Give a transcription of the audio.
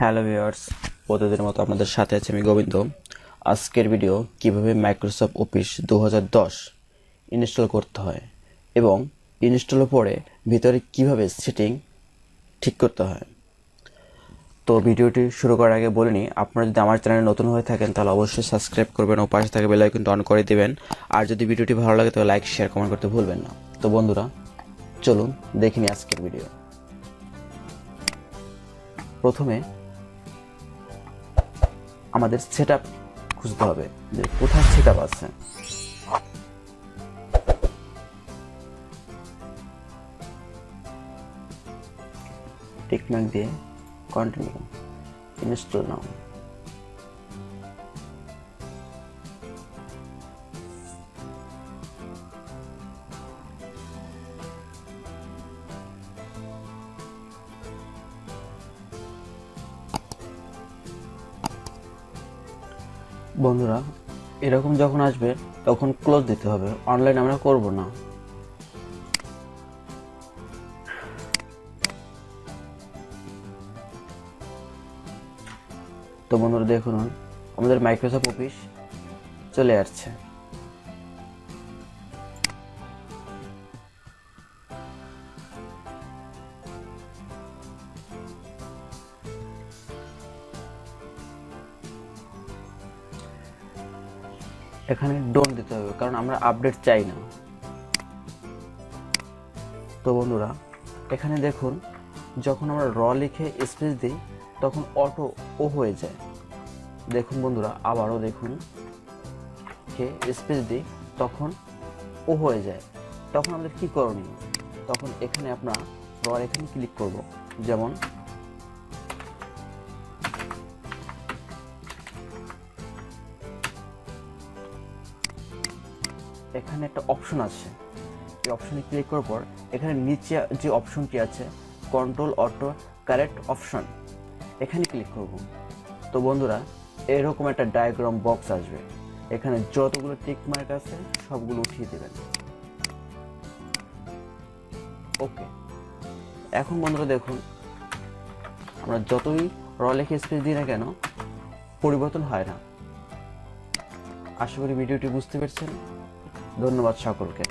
Hello viewers, প্রতিদিনের মতো আপনাদের সাথে আছে আমি গোবিন্দ। আজকের ভিডিও কিভাবে মাইক্রোসফট অফিস 2010 ইনস্টল করতে হয় এবং ইনস্টলের পরে ভিতরে কিভাবে সেটিং ঠিক করতে হয়। তো ভিডিওটি শুরু করার আগে বলে নিই, আপনারা যদি আমার চ্যানেলে নতুন হয়ে থাকেন তাহলে অবশ্যই সাবস্ক্রাইব করবেন ও পাশে থাকা বেল আইকনটি অন করে দেবেন। আর যদি ভিডিওটি ভালো লাগে তাহলে লাইক শেয়ার কমেন্ট করতে ভুলবেন না। তো বন্ধুরা, চলুন দেখে নিই আজকের ভিডিও। প্রথমে আমাদের সেটআপ খুঁজতে হবে যে কোথায় সেটআপ আছে। টিকমার্ক দিয়ে কন্টিনিউ, ইনস্টল নাও। বন্ধুরা, এরকম যখন আসবে তখন ক্লোজ দিতে হবে, অনলাইন আমরা করব না। তো বন্ধুরা দেখুন, আমাদের মাইক্রোসফট অফিস চলে আসছে। এখানে ডোন্ট দিতে হবে কারণ আমরা আপডেট চাই না। তো বন্ধুরা, এখানে দেখুন, যখন আমরা লিখে স্পেস দিই তখন অটো ও হয়ে যায়। দেখুন বন্ধুরা, আবারও দেখুন, কে স্পেস দিই তখন ও হয়ে যায়। তখন আমাদের কি করণীয়? তখন এখানে আপনার এখানে ক্লিক করব। যেমন এখানে একটা অপশন আছে, এই অপশনে ক্লিক করার পর এখানে নিচে যে অপশনটি আছে কন্ট্রোল অটো কারেক্ট অপশন, এখানে ক্লিক করব। তো বন্ধুরা, এরকম একটা ডায়াগ্রাম বক্স আসবে, এখানে যতগুলো টিক মার্ক আছে সবগুলো উঠিয়ে দেবেন। ওকে, এখন বন্ধুরা দেখুন, আমরা যতই লিখে স্পেস দিই না কেন পরিবর্তন হয় না। আশা করি ভিডিওটি বুঝতে পেরেছেন। ধন্যবাদ সকলকে।